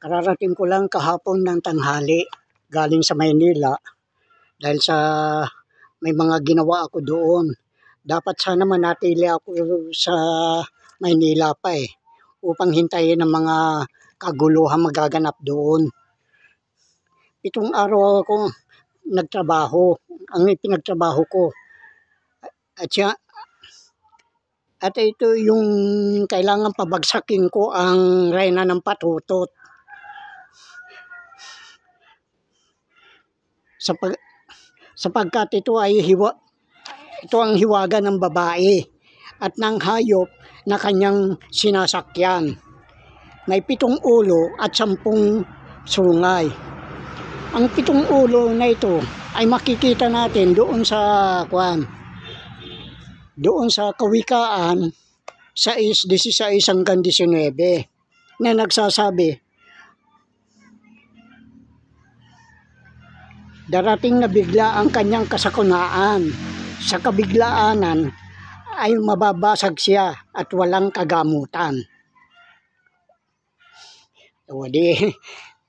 Kararating ko lang kahapon ng tanghali galing sa Maynila dahil sa may mga ginawa ako doon. Dapat sana manatili ako sa Maynila pa upang hintayin ang mga kaguluhan magaganap doon. 7 araw ako nagtrabaho, ang ipinagtrabaho ko. At ito yung kailangan pabagsakin ko ang reyna ng patutot. Sapagkat ito ang hiwaga ng babae at ng hayop na kanyang sinasakyan. May 7 ulo at 10 sungay. Ang 7 ulo na ito ay makikita natin doon sa Kawikaan 6:16 hanggang 19 na nagsasabi, darating na bigla ang kanyang kasakunaan. Sa kabiglaanan ay mababasag siya at walang kagamutan.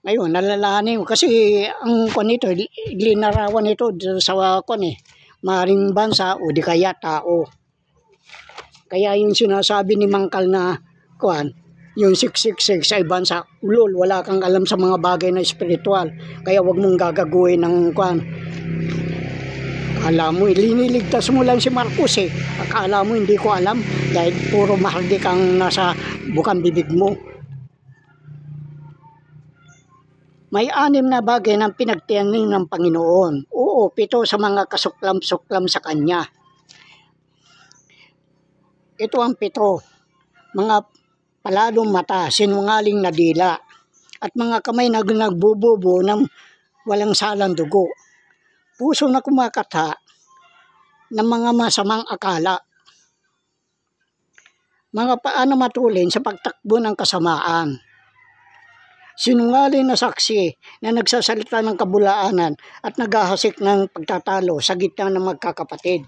Ngayon, nalalahanin ko kasi ang nito, linarawan ito sa maring bansa o di kaya tao. Kaya yung sinasabi ni Mangkal na yung 666 ay bansa, ulol, wala kang alam sa mga bagay na espiritual. Kaya wag mong gagaguhin ng Akala mo, iliniligtas mo lang si Marcos Akala mo hindi ko alam dahil puro mahardik ang nasa bukang bibig mo. May 6 na bagay ng pinagtiyanin ng Panginoon. Oo, 7 sa mga kasuklam-suklam sa Kanya. Ito ang 7. Mga paladong mata, sinungaling na dila, at mga kamay na nagbububo ng walang salang dugo. Puso na kumakatha ng mga masamang akala. Mga paa na matulin sa pagtakbo ng kasamaan. Sinungaling na saksi na nagsasalita ng kabulaanan at naghahasik ng pagtatalo sa gitna ng magkakapatid.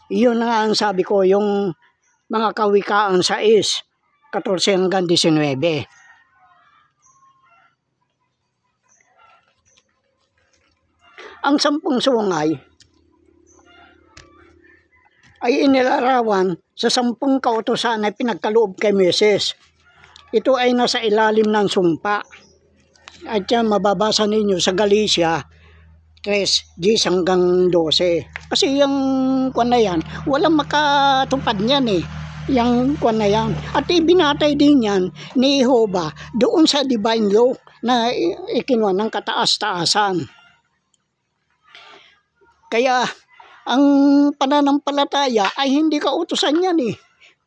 Iyon na ang sabi ko, yung mga Kawikaan 6:14 hanggang 19. Ang 10 sungay ay inilarawan sa 10 kautusan na pinagkaloob kay Moises. Ito ay nasa ilalim ng sumpa. At yan mababasa ninyo sa Galatia 3:10 hanggang 12. Kasi yung na yan, walang makatupad niyan Yung na yan. At ibinatay din yan ni Jehovah doon sa divine law na ikinwa ng kataas-taasan. Kaya ang pananampalataya ay hindi kautusan yan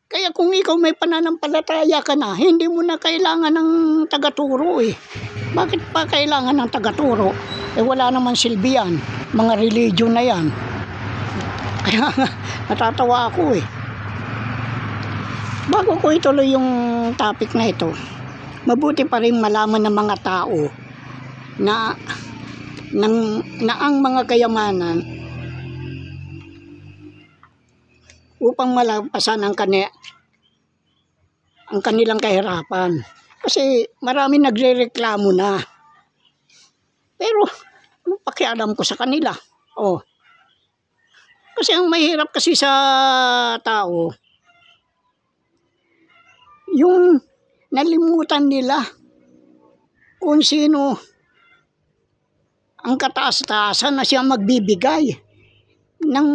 Kaya kung ikaw may pananampalataya ka na, hindi mo na kailangan ng tagaturo Bakit pa kailangan ng tagaturo? Wala naman silbi yan. Mga religion na yan. Kaya natatawa ako Bago ko ituloy yung topic na ito, mabuti pa rin malaman ng mga tao na ang mga kayamanan upang malampasan ang kanilang kahirapan. Kasi marami nagrereklamo na. Pero anong pakialam ko sa kanila? Kasi ang mahirap kasi sa tao, yung nalimutan nila kung sino ang kataas-taasan na siya magbibigay ng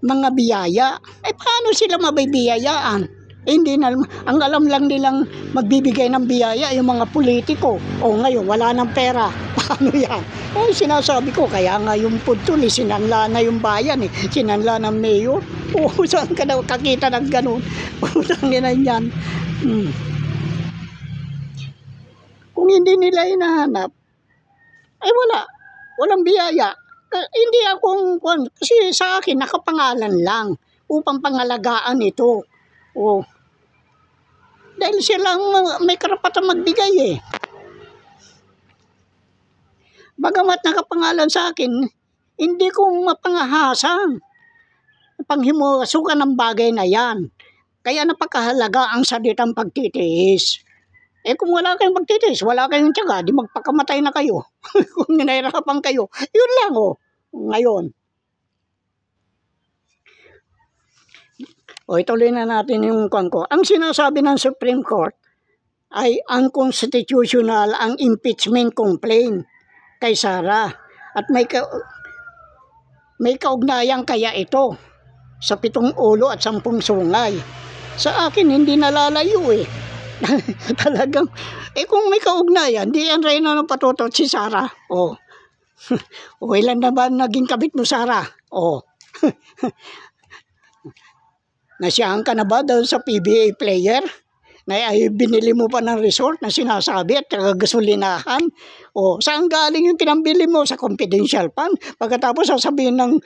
mga biyaya. Paano sila mabibiyayaan? Hindi na, ang alam lang nilang magbibigay ng biyaya yung mga politiko. Ngayon, wala ng pera. Paano yan? Sinasabi ko, kaya nga yung pudtol, sinanla na yung bayan sinanla ng mayor. Saan ka daw kakita ng ganun? Utang nila yan. Kung hindi nila hinahanap, walang biyaya. Hindi akong kasi sa akin nakapangalan lang upang pangalagaan ito. Dahil silang may karapatan magbigay Bagamat nakapangalan sa akin, hindi ko mapangahasan panghimusukan ng bagay na yan. Kaya napakahalaga ang salitang pagtitiis. Eh kung wala kayong magtitiis, wala kayong tiyaga, di magpakamatay na kayo. Kung nahirapan kayo, yun lang oh. Ngayon. O ituloy na natin yung ko. Ang sinasabi ng Supreme Court ay unconstitutional ang impeachment complaint kay Sara. At may kaugnayan kaya ito sa 7 ulo at 10 sungay. Sa akin, hindi nalalayo eh. Talagang, kung may kaugnayan, di yan rin na patutot si Sara. O ilan na ba naging kabit mo, Sara? Nasiyahan ka na ba doon sa PBA player? Na ay binili mo pa ng resort na sinasabi at gasolinahan? Saan galing yung pinambili mo? Sa confidential fund? Pagkatapos sasabihin ng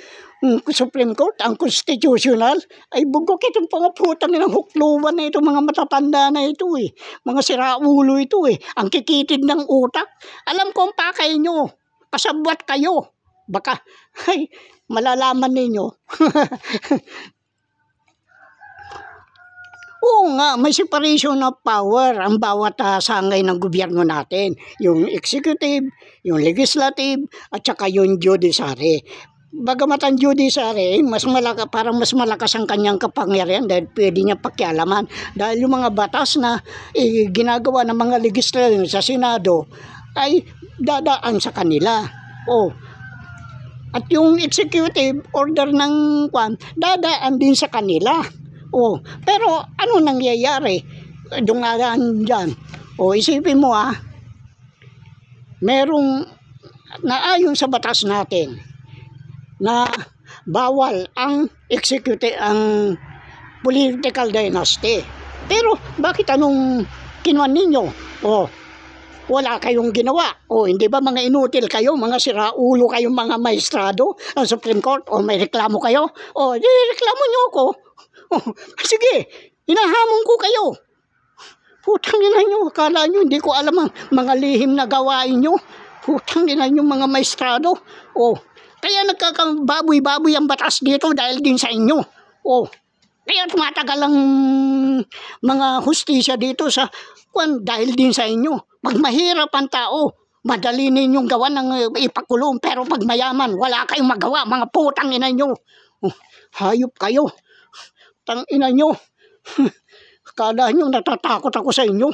Supreme Court, ang constitutional, ay bugok itong pangaputang ng hukluwan na ito, mga matatanda na ito eh. Mga siraulo ito eh. Ang kikitid ng utak. Alam ko ang pakay nyo. Kasabwat kayo. Baka, malalaman ninyo. Oo nga, may separation of power ang bawat sangay ng gobyerno natin. Yung executive, yung legislative, at saka yung judiciary. Bagamat ang judiciary, parang mas malakas ang kanyang kapangyarihan dahil pwede niya pakialaman. Dahil yung mga batas na ginagawa ng mga legislative sa Senado ay dadaan sa kanila. At yung executive order ng dadaan din sa kanila. Pero ano nangyayari? Dungaan dyan. Isipin mo merong naayon sa batas natin na bawal ang executive, ang political dynasty. Pero bakit anong kinuha ninyo? Wala kayong ginawa. Hindi ba mga inutil kayo, mga siraulo kayong mga maestrado ng Supreme Court? May reklamo kayo? Reklamo nyo ako. Sige, hinahamon ko kayo. Putang ina nyo, akala nyo hindi ko alam ang mga lihim na gawain nyo. Putang ina nyo mga maestrado. Kaya nagkakababoy-baboy ang batas dito dahil din sa inyo. Kaya tumatagal ang mga hustisya dito sa dahil din sa inyo. Pag mahirap ang tao, madali ninyong gawa ng ipakulong. Pero pag mayaman, wala kayong magawa. Mga putang ina nyo. Hayop kayo. Tang ina nyo. Akala nyo natatakot ako sa inyo.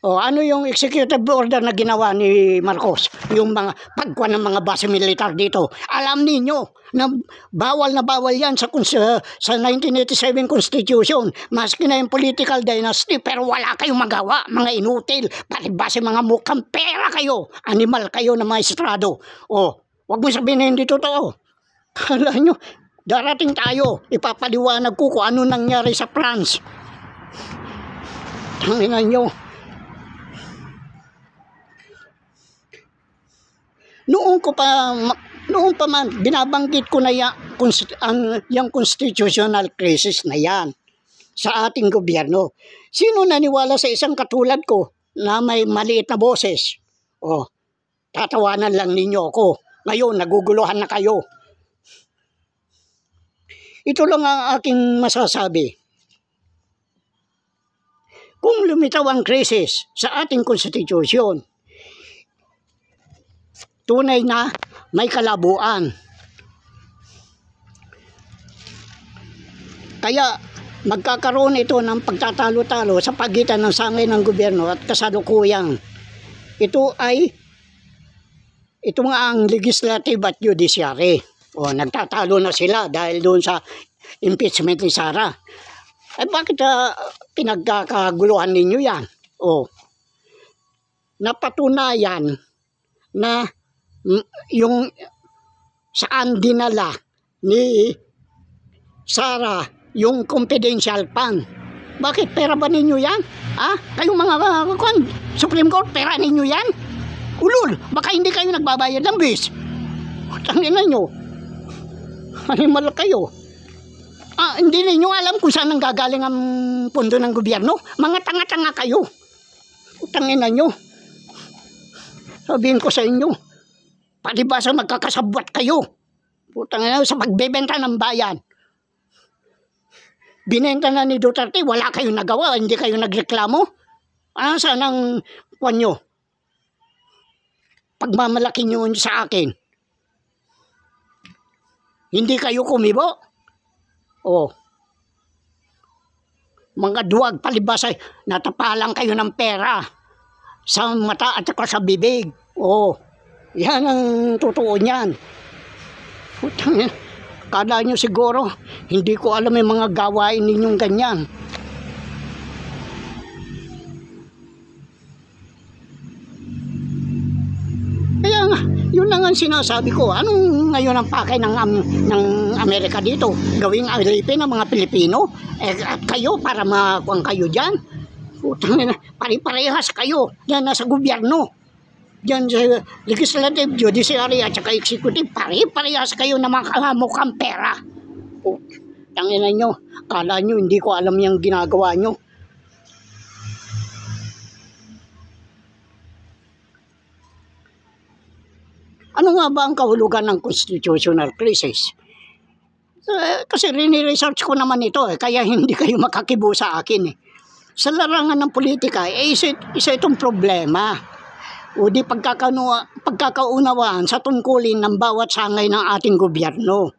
Ano yung executive order na ginawa ni Marcos? Yung mga pagkuha ng mga base militar dito. Alam ninyo na bawal yan sa 1987 Constitution. Maski na yung political dynasty, pero wala kayong magawa, mga inutil. Base mga mukhang pera kayo. Animal kayo na maestrado. Wag mo sabihin na hindi totoo. Kala nyo, darating tayo. Ipapaliwanag ko kung ano nangyari sa France. Tangina nyo. Noon pa man, binabanggit ko na yung constitutional crisis na yan sa ating gobyerno. Sino naniwala sa isang katulad ko na may maliit na boses? Tatawanan lang ninyo ako. Ngayon, naguguluhan na kayo. Ito lang ang aking masasabi. Kung lumitaw ang krisis sa ating konstitusyon, tunay na may kalabuan. Kaya magkakaroon ito ng pagtatalo-talo sa pagitan ng sangay ng gobyerno at kasalukuyang. Ito nga ang legislative at judiciary. Nagtatalo na sila dahil doon sa impeachment ni Sara. Bakit pinagkakaguluhan ninyo yan? Napatunayan na yung saan dinala ni Sara yung confidential fund. Bakit? Pera ba ninyo yan? Kayong mga Supreme Court, pera ninyo yan? Ulol, baka hindi kayo nagbabayad ng bis. Tangina nyo. Animal kayo. Hindi ninyo alam kung saan nanggagaling ang pondo ng gobyerno? Mga tanga-tanga kayo. Tangina nyo. Sabihin ko sa inyo, palibasa magkakasabwat kayo. Putang ina, sa pagbebenta ng bayan. Binenta na ni Duterte, wala kayong nagawa, hindi kayo nagreklamo. Saan ang kwan nyo? Pagmamalaki nyo sa akin. Hindi kayo kumibo? Oh. Mga duwag, palibasay, natapalang kayo ng pera sa mata at saka sa bibig. Oh. Yan ang totoo niyan. Putang ina. Kala nyo siguro, hindi ko alam yung mga gawain ninyong ganyan. Kaya nga, yun lang ang sinasabi ko. Anong ngayon ang pakay ng Amerika dito? Gawing alipin ng mga Pilipino? At kayo, para makuha kayo dyan? Putang ina, pare-parehas kayo. Yan nasa gobyerno. Diyan sa legislative, judiciary at saka executive, pare-parehas kayo na mukhang pera. Tangina nyo, kala nyo hindi ko alam yung ginagawa nyo. Ano nga ba ang kahulugan ng constitutional crisis? Kasi rini-research ko naman ito kaya hindi kayo makakibo sa akin Sa larangan ng politika, isa itong problema. O di pagkakaunawaan sa tungkulin ng bawat sangay ng ating gobyerno.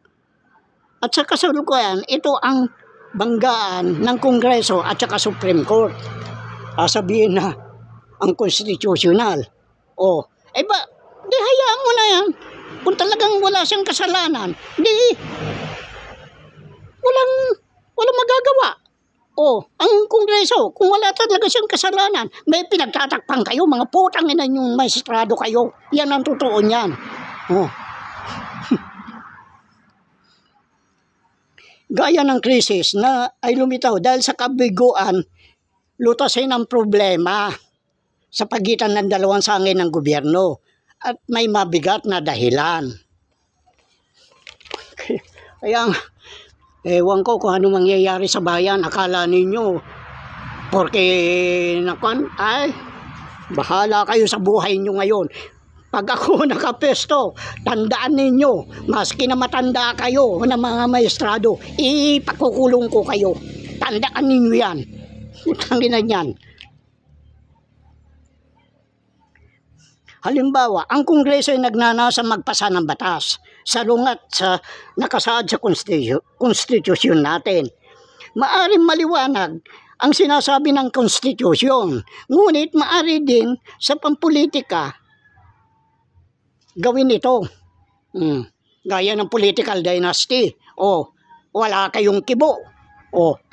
At sa kasalukuyan, ito ang banggaan ng Kongreso at saka Supreme Court. Sabihin na ang constitutional. Di hayaan mo na yan. Kung talagang wala siyang kasalanan, walang magagawa. Ang Kongreso, kung wala talaga siyang kasalanan, may pinagtatakpan kayo, mga putang ina yung maestrado kayo. Yan ang totoo niyan. Gaya ng krisis na ay lumitaw dahil sa kabiguan, lutasin ang problema sa pagitan ng dalawang sangay ng gobyerno at may mabigat na dahilan. Kaya ewan ko kung ano mangyayari sa bayan. Akala ninyo, porque bahala kayo sa buhay nyo ngayon. Pag ako nakapesto, tandaan ninyo, maski na matanda kayo na mga maestrado, ipakukulong ko kayo. Tandaan ninyo yan. Tangina yan. Halimbawa, ang Kongreso ay nagnanasa magpasa ng batas salungat sa nakasaad sa konstitusyon natin. Maaring maliwanag ang sinasabi ng konstitusyon, ngunit maari din sa pampolitika gawin ito. Gaya ng political dynasty. Wala kayong kibo.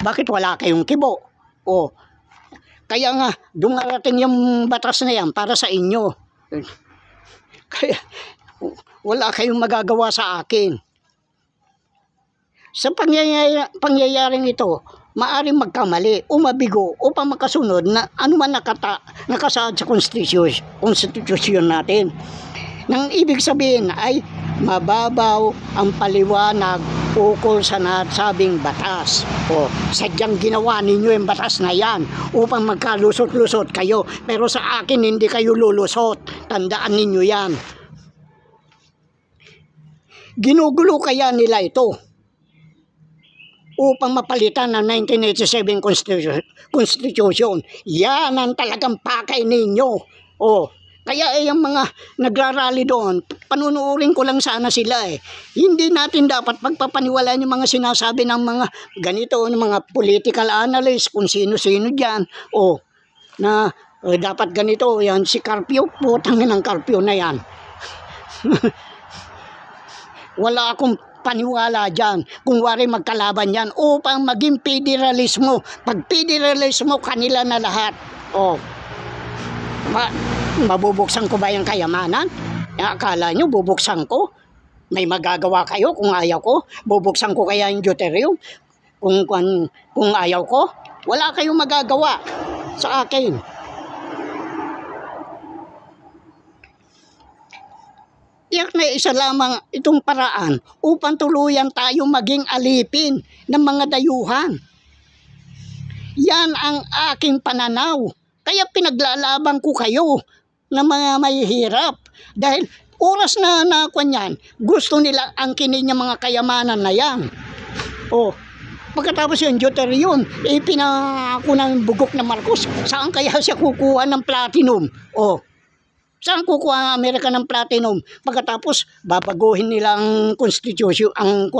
Bakit wala kayong kibo? Kaya nga, dumarating yung batas na yan para sa inyo. Kaya wala kayong magagawa sa akin. Sa pangyayaring ito, maaring magkamali o mabigo upang makasunod na anuman nakasaad sa konstitusyon natin. Nang ibig sabihin ay mababaw ang paliwanag ukol sa nasabing batas. Sadyang ginawa ninyo yung batas na yan upang magkalusot-lusot kayo. Pero sa akin hindi kayo lulusot. Tandaan ninyo yan. Ginugulo kaya nila ito upang mapalitan ng 1987 Constitution. Yan ang talagang pakay ninyo. Kaya yung mga nagrarally doon, panunuurin ko lang sana sila Hindi natin dapat pagpapaniwalaan yung mga sinasabi ng mga ganito, ng mga political analysts, kung sino-sino dyan. Na dapat ganito, yan si Carpio, putangin ng Carpio na yan. Wala akong paniwala dyan. Kung wari magkalaban yan upang maging federalismo. Pag federalismo, kanila na lahat. Mabubuksan ko ba yung kayamanan? Akala nyo bubuksan ko? May magagawa kayo kung ayaw ko? Bubuksan ko kaya yung deuterium? Kung ayaw ko? Wala kayong magagawa sa akin. Tiyak na isa lamang itong paraan upang tuluyan tayo maging alipin ng mga dayuhan. Yan ang aking pananaw. Kaya pinaglalaban ko kayo na mga mahihirap. Dahil Oras na kanyan, gusto nila angkinin niya mga kayamanan na yan. Oh, pagkatapos yung Duterte yun, pinako ng bugok na Marcos, saan kaya siya kukuha ng platinum? Oh, saan kukuha ang Amerika ng platinum? Pagkatapos, babaguhin nila ang constitution, ang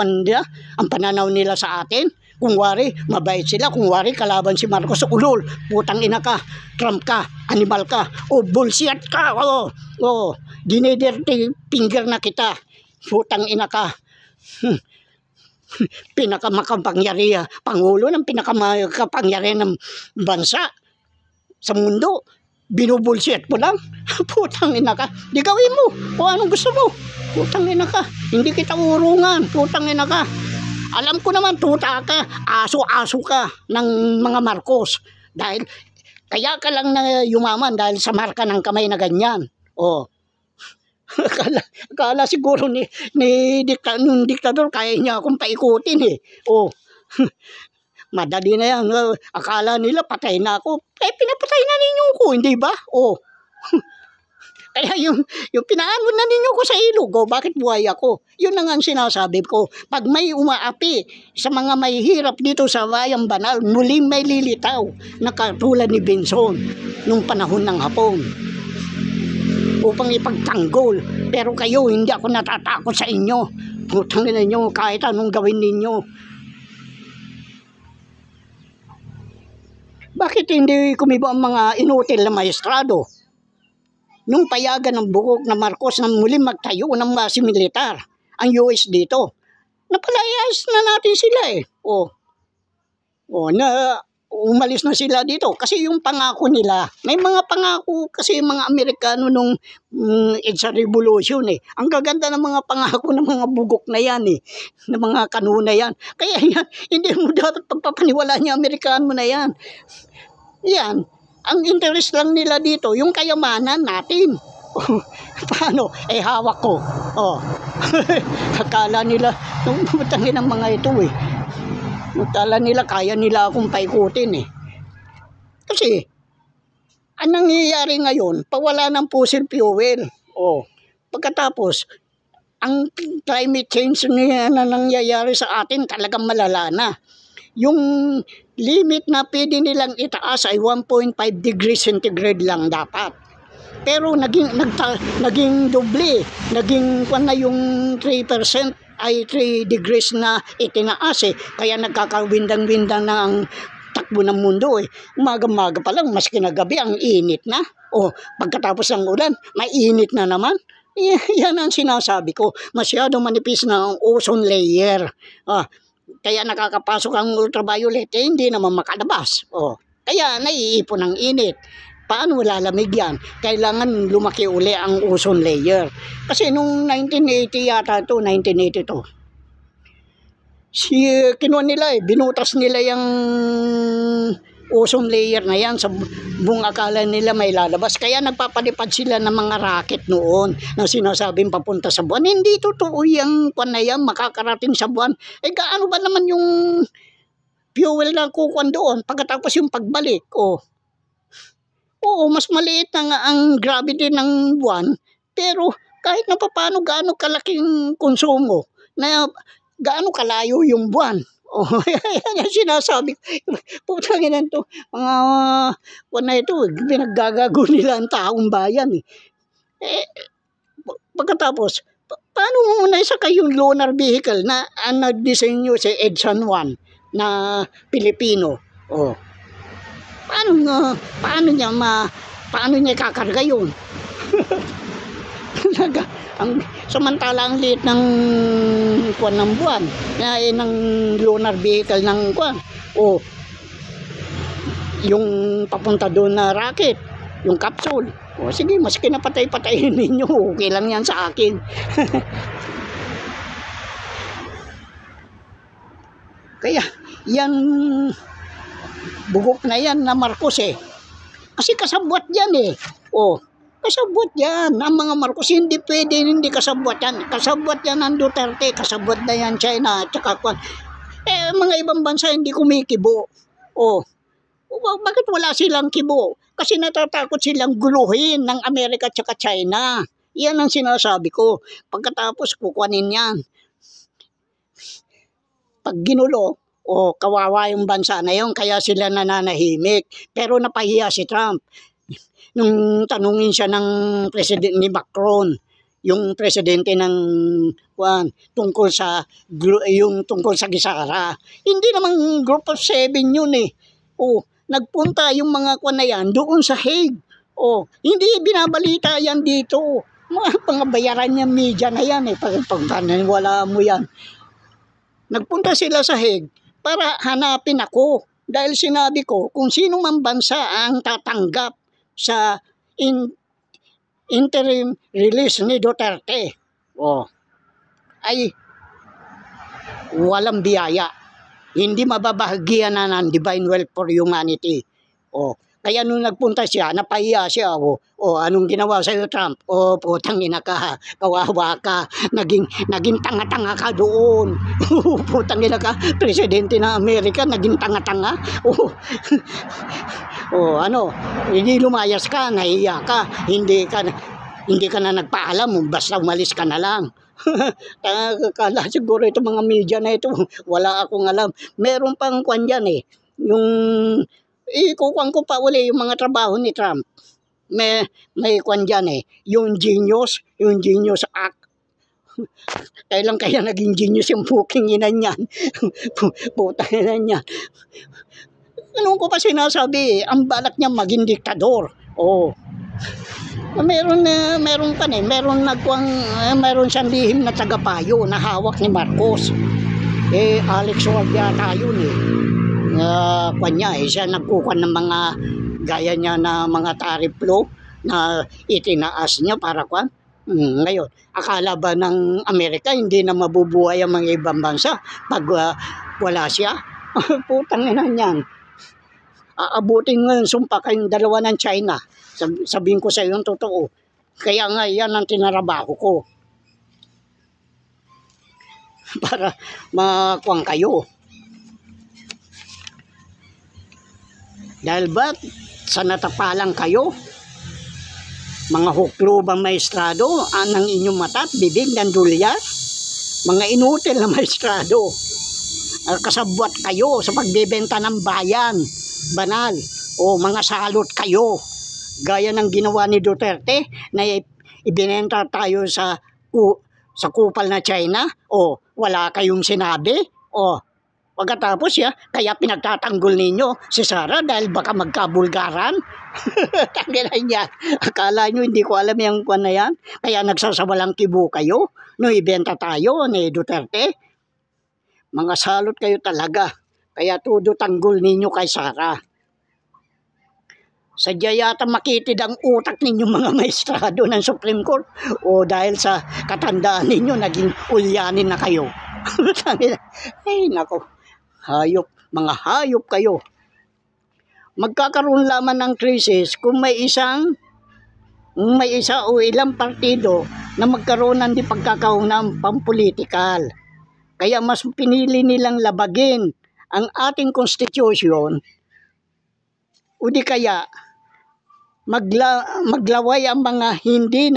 pananaw nila sa atin. Kung wari, mabait sila. Kung wari, kalaban si Marcos, ulol, putang ina ka, Trump ka, animal ka, o bullshit ka, dinidirty finger na kita, putang ina ka. Pinakamakapangyarihan, Pangulo ng pinakamakapangyarihan ng bansa sa mundo, binubulshit mo lang. Putang ina ka, di gawin mo kung anong gusto mo. Putang ina ka, hindi kita urungan. Putang ina ka, alam ko naman tuta ka, aso-aso ka ng mga Marcos. Dahil kaya ka lang na yumaman dahil sa marka ng kamay na ganyan. Oh. Akala siguro nung diktador kaya niya akong paikutin eh. Oh. Madali na yan. Akala nila patay na ako. Eh, pinapatay na ninyo ko, hindi ba? Oh. Kaya yung pinaano na ninyo ko sa ilog, bakit buhay ako? Yun na nga ang sinasabi ko. Pag may umaapi sa mga may hirap dito sa Bayang Banal, muling may lilitaw na katulad ni Benson nung panahon ng Hapon upang ipagtanggol. Pero kayo, hindi ako natatakot sa inyo. Putangin ninyo kahit anong gawin ninyo. Bakit hindi kumibo ang mga inutil na maestrado? Nung payagan ng bugok na Marcos na muli magtayo ng base militar, ang US dito, napalayas na natin sila eh. Na umalis na sila dito kasi yung pangako nila, may mga pangako kasi yung mga Amerikano nung EDSA Revolution eh. Ang gaganda ng mga pangako ng mga bugok na yan eh, ng mga kanuna yan. Kaya yan, hindi mo dapat pagpapaniwalaan yung Amerikano na yan. Yan. Ang interest lang nila dito, yung kayamanan natin. Paano? Eh, hawak ko. Akala nila, matangin ang mga ito eh. Akala nila, kaya nila akong paikutin eh. Kasi, anong nangyayari ngayon, pawala ng fossil fuel. Pagkatapos, ang climate change na nangyayari sa atin talagang malala na. Yung limit na pwede nilang itaas ay 1.5 degrees centigrade lang dapat. Pero naging doble, naging na yung 3% ay 3 degrees na itinaas eh. Kaya nagkakawindang-windang na ang takbo ng mundo eh. Umaga-maga pa lang, mas kinagabi, ang init na. Pagkatapos ng ulan, mainit na naman. Yan ang sinasabi ko. Masyado manipis na ang ozone layer. Kaya nakakapasok ang ultraviolet, hindi naman makalabas. Kaya naiipon ang init. Paano lalamig yan? Kailangan lumaki uli ang ozone layer. Kasi nung 1980 yata ito, 1982, kinuha nila binutas nila yung ozone layer na yan sa buong akala nila may lalabas. Kaya nagpapalipad sila ng mga rocket noon na sinasabing papunta sa buwan. Hindi totoo yung na yan, makakarating sa buwan. Gaano ba naman yung fuel na kukuhan doon pagkatapos yung pagbalik? Mas maliit na nga ang gravity ng buwan, pero kahit na paano gaano kalaking konsumo, na gaano kalayo yung buwan. Yan yung sinasabi. Putangin na ito, mga na ito, pinaggagago nila ang taong bayan. Pagkatapos, paano mo naisa kayong lunar vehicle na nag-design nyo si Edson 1 na Pilipino? Paano niya kakarga yun? Samantala ang liit ng kuwan ng buwan, ng lunar vehicle ng kuwan. Yung papunta doon na rocket, yung capsule. Sige, mas kinapatay-patayin ninyo, okay lang yan sa akin. Kaya, yan bugok na yan na Marcos eh. Kasi kasabwat yan eh. Kasabwat yan. Ang mga Marcos hindi pwede, hindi kasabwat yan. Kasabwat yan ang Duterte, kasabwat na yan China, tsaka kwan. Mga ibang bansa hindi kumikibo. Bakit wala silang kibo? Kasi natatakot silang guluhin ng Amerika tsaka China. Yan ang sinasabi ko. Pagkatapos kukunin yan. Pag ginulo, kawawa yung bansa na yun, kaya sila nananahimik. Pero napahiya si Trump. Nung tanungin siya ng president ni Macron, yung presidente ng tungkol sa Gisara. Hindi namang group of 7 yun eh. Nagpunta yung mga na yan doon sa Hague. Hindi binabalita yan dito. Mga bayaran niya media na yan eh. Pag wala mo yan. Nagpunta sila sa Hague para hanapin ako. Dahil sinabi ko kung sino man bansa ang tatanggap sa interim release ni Duterte. Ay walang biyaya. Hindi mababahagian na ng divine will for humanity. Kaya nung nagpunta siya, napahiya siya. Anong ginawa sa'yo, Trump? Putang ina ka, kawawa ka, naging tanga-tanga ka doon. Putang ina ka, presidente ng Amerika, naging tanga-tanga. Hindi lumayas ka, nahiya ka, hindi ka na nagpaalam, basta umalis ka na lang. Kala siguro itong mga media na ito, wala akong alam. Meron pang kwan dyan eh, yung ikukuhan ko pa uli yung mga trabaho ni Trump. May kwan dyan eh, yung Genius Act. Kailan kaya naging genius yung booking ina niyan? Putang ina niyan. Anong ko pa sinasabi, ang balak niya maging diktador. Meron siyang lihim na tagapayo na hawak ni Marcos. Alex Wag yata yun eh. Siya nagkukuhan ng mga gaya niya na mga tariff law na itinaas niya para kwan. Ngayon, akala ba ng Amerika hindi na mabubuhay ang mga ibang bansa pag wala siya? Putang ina niyan. Aabutin ngayon sumpa kayong dalawa ng China. Sabihin ko sa iyo yung totoo. Kaya nga yan ang tinarabaho ko. Para makuwang kayo. Dahil ba't sa natapalang kayo? Mga huklo bang maestrado ang inyong mata at bibig ng dolyar? Mga inutil na maestrado. Kasabwat kayo sa pagbebenta ng bayan. Banal. Mga salot kayo. Gaya ng ginawa ni Duterte na ibinenta tayo sa kupal na China. Wala kayong sinabi. Pagkatapos kaya pinagtatanggol ninyo si Sara dahil baka magkabulgaran. Tanginan yan. Akala nyo hindi ko alam yung kwan na yan. Kaya nagsasawalang kibo kayo nung ibenta tayo ni Duterte. Mga salot kayo talaga. Kaya todo tanggol ninyo kay Sara. Sadya yata makitid ang utak ninyo mga maestrado ng Supreme Court. Dahil sa katandaan ninyo, naging ulyanin na kayo. Ay nako. Hayop, mga hayop kayo. Magkakaroon lamang ng krisis kung may isa o ilang partido na magkaroon ng di pagkakaunang pampolitikal. Kaya mas pinili nilang labagin ang ating konstitusyon o di kaya maglaway ang mga hindi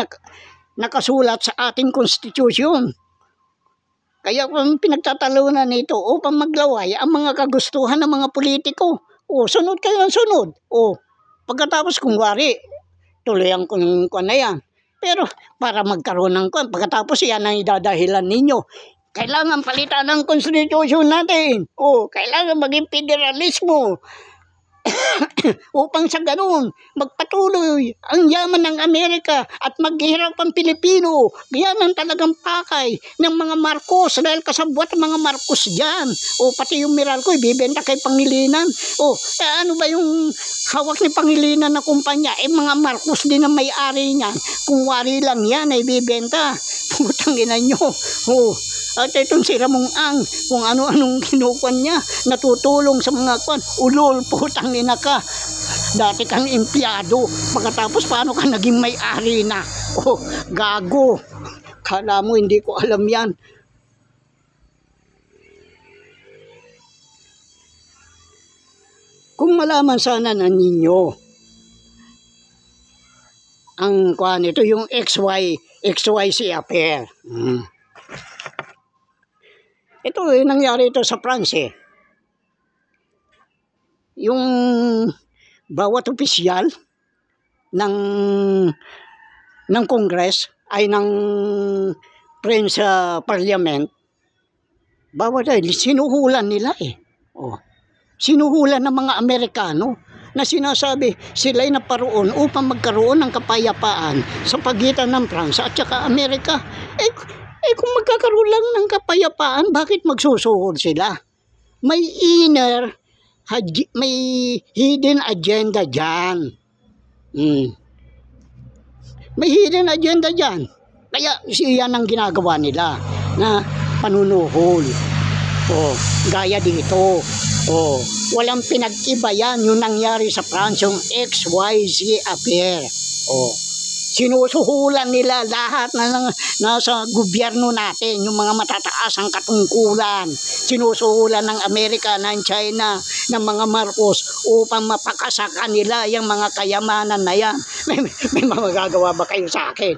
nakasulat sa ating konstitusyon. Kaya kung pinagtatalunan nito upang maglaway ang mga kagustuhan ng mga politiko. Sunod kayo ng sunod. Pagkatapos kung wari, tuloyan ko na yan. Pero para magkaroon ng kwan, pagkatapos yan ang idadahilan ninyo. Kailangan palitan ng konstitusyon natin. Kailangan maging federalismo. Upang sa ganun, magpatuloy ang yaman ng Amerika at maghihirap ang Pilipino. Yan ang talagang pakay ng mga Marcos dahil kasabwat ang mga Marcos dyan. Pati yung Meralco, ibibenta kay Pangilinan. Ano ba yung hawak ni Pangilinan na kumpanya? Mga Marcos din ang may-ari niyan. Kung wari lang yan, ibibenta. Putang ina nyo. At itong si Ramong Ang, kung ano-anong kinukuan niya, natutulong sa mga kwan. Ulol, putang ina ka. Dati kang empleyado. Pagkatapos, paano ka naging may-ari na? Gago. Kala mo, hindi ko alam yan. Kung malaman sana na ninyo ang kwan, ito yung XYZ affair. Ito nangyari ito sa France eh. Yung bawat opisyal ng Congress ay ng French Parliament, bawat sinuhulan nila eh. Sinuhulan ng mga Amerikano na sinasabi sila'y naparoon upang magkaroon ng kapayapaan sa pagitan ng France at saka Amerika. Kung magkakaroon lang ng kapayapaan, bakit magsusuhol sila? May may hidden agenda dyan. May hidden agenda dyan. Kaya yan ang ginagawa nila na panunuhol. Gaya dito. Walang pinag-iba yan yung nangyari sa France, yung XYZ affair. Sinusuhulan nila lahat na nasa gobyerno natin, yung mga matataas ang katungkulan. Sinusuhulan ng Amerika, ng China, ng mga Marcos upang mapakasakan nila yung mga kayamanan na yan. May magagawa ba kayo sa akin?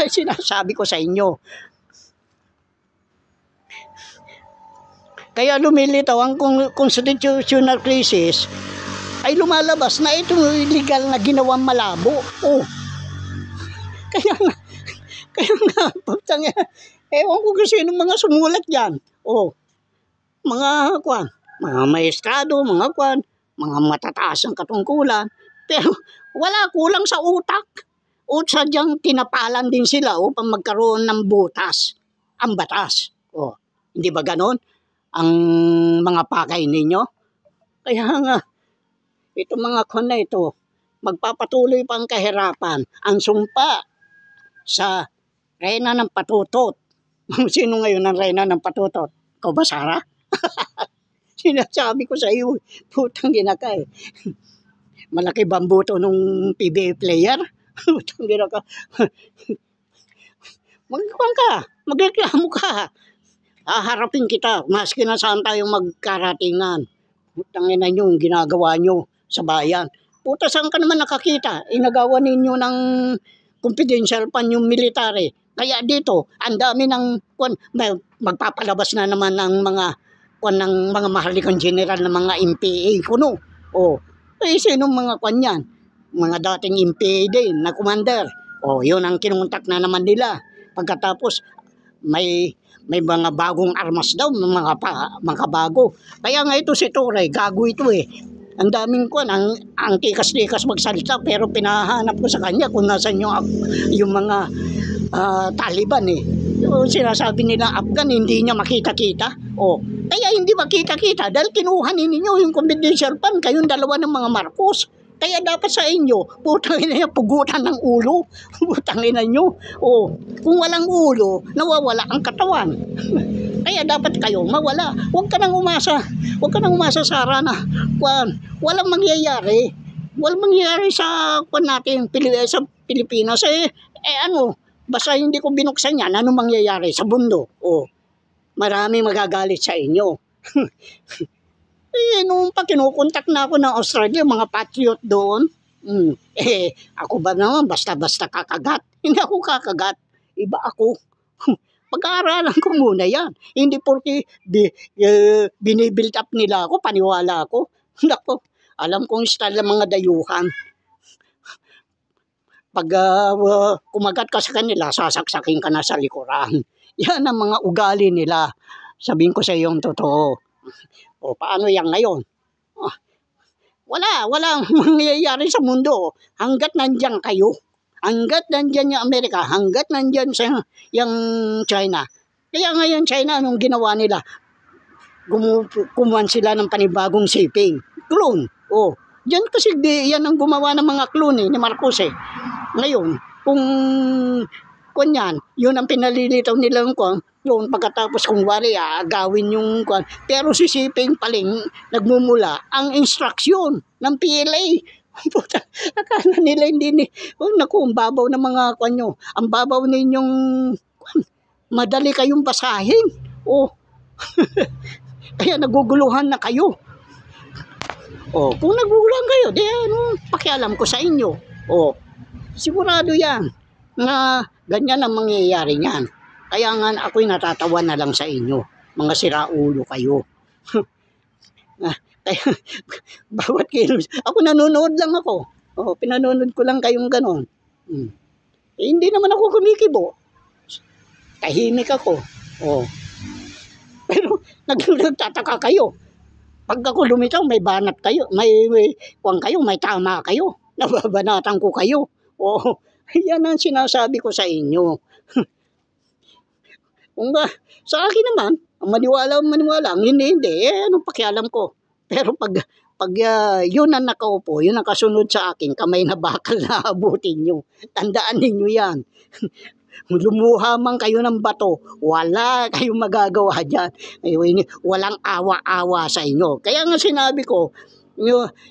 Sinasabi ko sa inyo. Kaya lumilitaw ang constitutional crisis ay lumalabas na itong illegal na ginawang malabo. Kaya nga, ewan ko kasi sino mga sumulat dyan. Mga maestrado, mga matataas ang katungkulan. Pero wala, kulang sa utak. O sadyang tinapalan din sila upang magkaroon ng butas ang batas. Hindi ba ganon ang mga pakay ninyo? Kaya nga, ito mga na ito, magpapatuloy pa ang kahirapan. Ang sumpa sa reyna ng patutot. Sino ngayon ang reyna ng patutot? Ikaw ba, Sarah? Sinasabi ko sa iyo, putang ginaka eh. Malaki bambuto nung PBA player. Putang ginaka. Magreklamo ka. Haharapin kita, maski na saan tayong magkaratingan. Putang ina nyo, yung ginagawa nyo sa bayan. Puta, saan ka naman nakakita? Inagawa ninyo ng confidential pan yung military. Kaya dito, ang dami ng magpapalabas na naman ng mga mahalikang general ng mga MPA kuno. Sinong mga yan? Mga dating MPA din na commander. Yun ang kinuntak na naman nila. Pagkatapos, may mga bagong armas daw, mga bago. Kaya nga ito si Torre, gago ito eh. Ang daming ang tikas-tikas magsalita, pero pinahanap ko sa kanya kung nasan yung mga Taliban eh. Yung sinasabi nila Afgan, hindi niya makita-kita. Kaya hindi makita-kita dahil kinuha ninyo yung confidential pan, kayong dalawa ng mga Marcos. Kaya dapat sa inyo, putang ina niya, pugutan ng ulo. Putang ina nyo. Kung walang ulo, nawawala ang katawan. Kaya dapat kayo mawala. Huwag ka nang umasa. Sarah, na walang mangyayari. Walang mangyayari sa natin, sa Pilipinas. Basta hindi ko binuksan yan, ano mangyayari sa mundo? Marami magagalit sa inyo. Nung kinukontak na ako ng Australia, mga patriot doon, ako ba naman basta-basta kakagat? Hindi ako kakagat. Iba ako. Pag-aaralan ko muna yan. Hindi porque binibuild up nila ako, paniwala ako. Nako, alam kong style ng mga dayuhan. Pag kumagat ka sa kanila, sasaksakin ka na sa likuran. Yan ang mga ugali nila. Sabihin ko sa iyo yung totoo. Paano yan ngayon? Walang mangyayari sa mundo. Hanggat nandyan kayo. Hanggat nandyan yung Amerika. Hanggat nandyan yung China. Kaya ngayon China, anong ginawa nila? Kumuhan sila ng panibagong shipping. Clone. Yan kasi yan ang gumawa ng mga clone ni Marcos eh. Ngayon, kung yan, yun ang pinalilitaw nilang clone, pagkatapos kung wari, agawin yung clone. Pero si shipping paling nagmumula ang instruction ng PLA. Akala nila hindi ang babaw ng mga kanyo. Ang babaw ninyong madali kayong basahin. Kaya naguguluhan na kayo. Kung naguguluhan kayo, pakialam ko sa inyo. Sigurado yan na ganyan ang mangyayari niyan. Kaya nga ako'y natatawa na lang sa inyo. Mga siraulo kayo. Kaya, bawat kilos. Ako nanonood lang ako. Oh, pinanonood ko lang kayong ganon. Hindi naman ako kumikibo. Tahimik ako. Oh. Pero nagtataka kayo. Pag ako lumitaw, may banat kayo. May kuwang kayo, may tama kayo. Nababanatan ko kayo. Oh, yan ang sinasabi ko sa inyo. Kung sa akin naman, maniwala, ang hindi, anong pakialam ko. Pero pag yun ang nakaupo, yun ang kasunod sa akin, kamay na bakal na abutin nyo. Tandaan ninyo yan. Lumuha man kayo ng bato, wala kayong magagawa dyan. Walang awa-awa sa inyo. Kaya nga sinabi ko,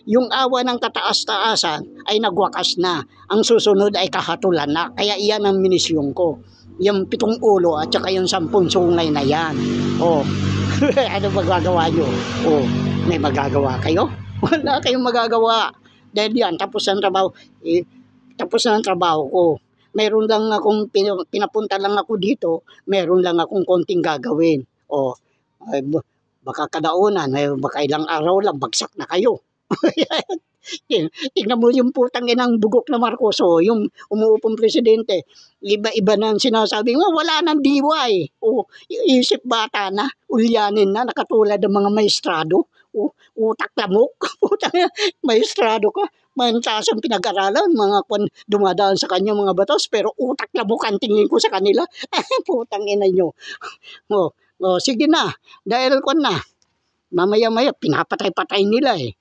yung awa ng kataas-taasan ay nagwakas na. Ang susunod ay kahatulan na. Kaya iyan ang minisyon ko. Yung 7 ulo at saka yung 10 sungay na yan. Oh. Ano magagawa nyo? Oh. May magagawa kayo? Wala kayong magagawa. Dahil yan, tapos ang trabaho. Tapos na ang trabaho ko. Meron lang akong pinapunta lang ako dito. Meron lang akong konting gagawin. Oh. Baka kadaunan, baka ilang araw lang, bagsak na kayo. Tingnan mo yung putang inang bugok na Marcos, yung umuupong presidente. Iba-iba na ang sinasabi mo, wala nang diwa eh. Isip bata na, ulyanin na, nakatulad ng mga maestrado. Utak lamok, putang maestrado ka. Mansasang pinag-aralan, mga dumadaan sa kanya mga batas, pero utak lamok ang tingin ko sa kanila. Putang ina nyo. Sige na, dahil ko na. Mamaya-maya, pinapatay-patay nila eh.